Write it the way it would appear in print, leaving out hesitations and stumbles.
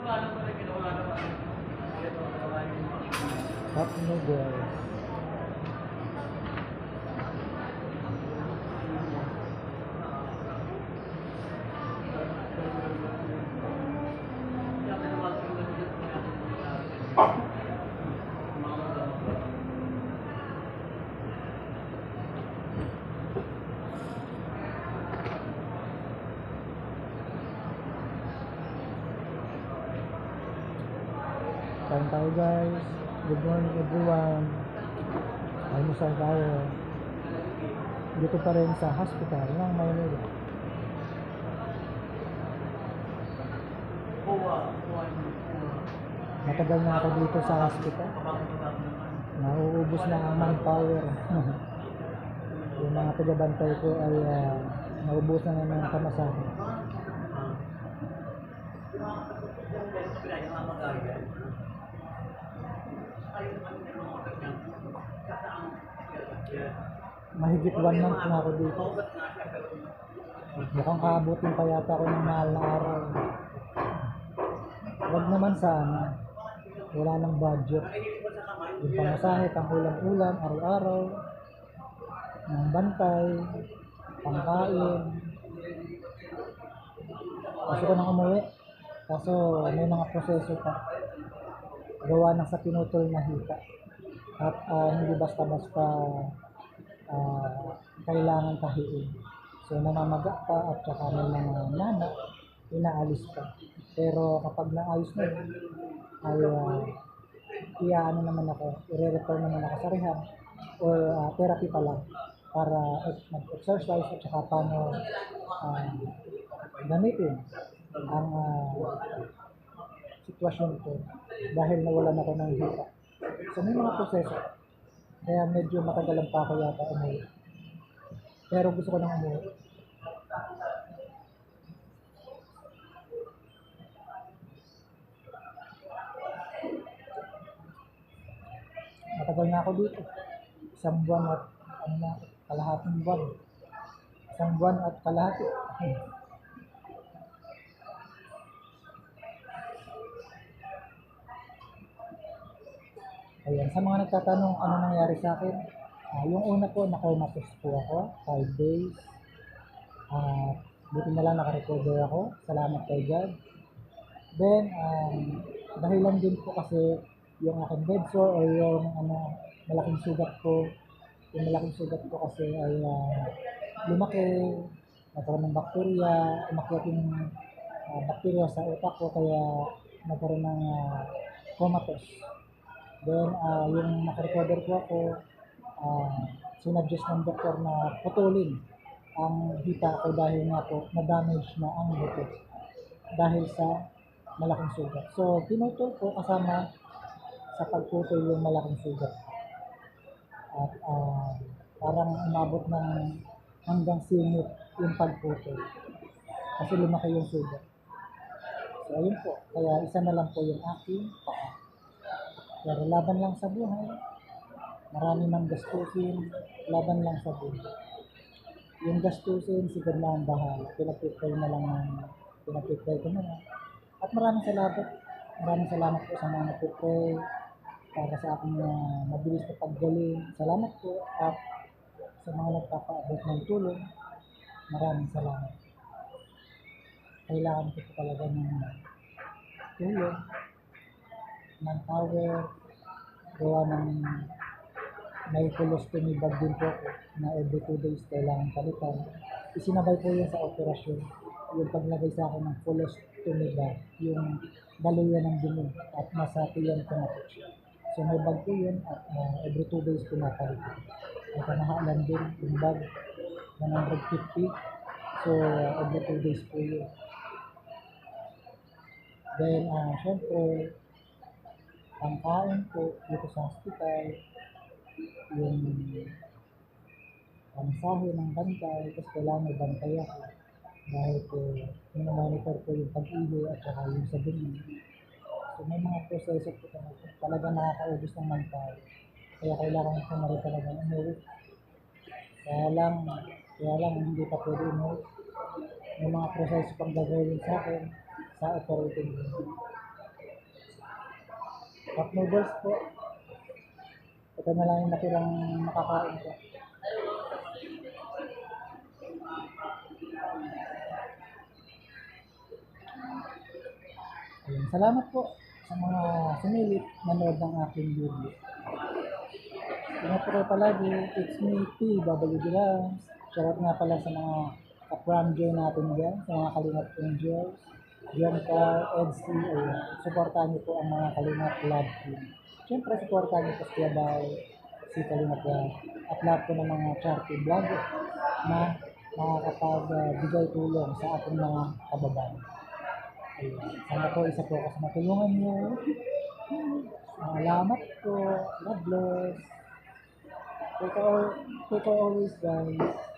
Cup noodles. Kain tayo guys. Good morning everyone. Almusal tayo. Dito pa rin sa hospital ng Maynila. Matagal na ako dito sa hospital. Nauubos na ang manpower. Yung mga tagabantay ko ay naubos na ng mga kamasahe. Mahigit 1 month na ako dito. Mukhang kaabutin pa yata ako ng mahal na araw. Wag naman sana. Wala nang budget. Yung pamasahe, pang ulam-ulam, araw-araw, ng bantay, pangkain. Gusto ko nang umuwi. Kaso may mga proseso pa. Gawa ng sa pinutol na hita. At hindi basta-basta kailangan tahiin. So namamaga pa at saka may mga nana, inaalis pa. Pero kapag naayos na yun, ay iaano naman ako, i-refer naman ako sa rehab or therapy pa lang para mag-exercise at saka paano gamitin ang sitwasyon ko dahil nawalan ako ng hita. So may mga proseso. Kaya medyo matagalan pa ako yata umuwi. Pero gusto ko nang umuwi. Matagal na ako dito. 1 buwan at kalahating buwan. 1 buwan at kalahati. Ayan, sa mga nagtatanong ano nangyari sa akin, yung una po, na-comatose po ako, 5 days. Buti na lang nakarecover ako, salamat kay God. Then, dahilan din po kasi yung aking bed sore o yung malaking sugat ko. Yung malaking sugat ko kasi ay lumaki, nagkaroon ng bakterya, umakyat yung bakterya sa utak ko kaya nagkaroon ng comatose. Then, yung nakarecover ko ako, sinuggest ng doktor na putulin ang hita ko dahil nga po na-damage na ang buto dahil sa malaking sugat. So, pinutol ko kasama sa pagputol yung malaking sugat. At parang umabot ng hanggang singit yung pagputol kasi lumaki yung sugat. So, ayun po. Kaya isa na lang po yung aking paa. Pero laban lang sa buhay. Marami mang gastusin, laban lang sa buhay. Yung gastusin, siguro na ang bahala. Pinapipray ko na lang. At maraming salamat po sa mga napipray para sa aking mabilis na paggaling. Salamat po at sa mga nagpapaabot ng tulong. Maraming salamat. Kailangan ko po talaga ng tulong, manpower, gawa ng may colostomy bag din po ako na every 2 days kailangan palitan. Isinabay po yun sa operasyon. Yung paglagay sa akin ng colostomy bag, yung daluyan ng dumi at nasa tiyan ko na po siya. So may bag po yun at every 2 days pinapalitan. At kanahalan din yung bag, 150. So every 2 days po yun. Then syempre, ang kain po dito sa hospital, yung pamasahe ng bantay, kasi kailangan may bantay ako dahil po monitor ko yung pag-ihi at saka yung sa dumi. So may mga proseso po talaga nakakaubos ng manpower. Kaya kailangan ko na rin talaga umuwi. Kaya lang hindi pa pwede umuwi. May mga proseso pang gagawin sa akin sa operating room. Cup noodles po. Ito na lang yung natirang makakain ko. Ayun. Salamat po sa mga sumilip nanood ng aking video. Ingat po kayo palagi. It's me, PWD lang. Shoutout nga pala sa mga ka-pranjo natin dyan, sa mga Kalingap Angels, Bianca, Edsy, ayun. Supportahan niyo po ang mga Kalingap Love Team. Siyempre, supportahan niyo po si Abay, si Kalingap Love, at lahat po ng mga charity vlog na makakapagbigay tulong sa ating mga kababayan. Ayun. Sana po isa po ako sa matulungan niyo. Salamat po. God bless. Take care always, guys.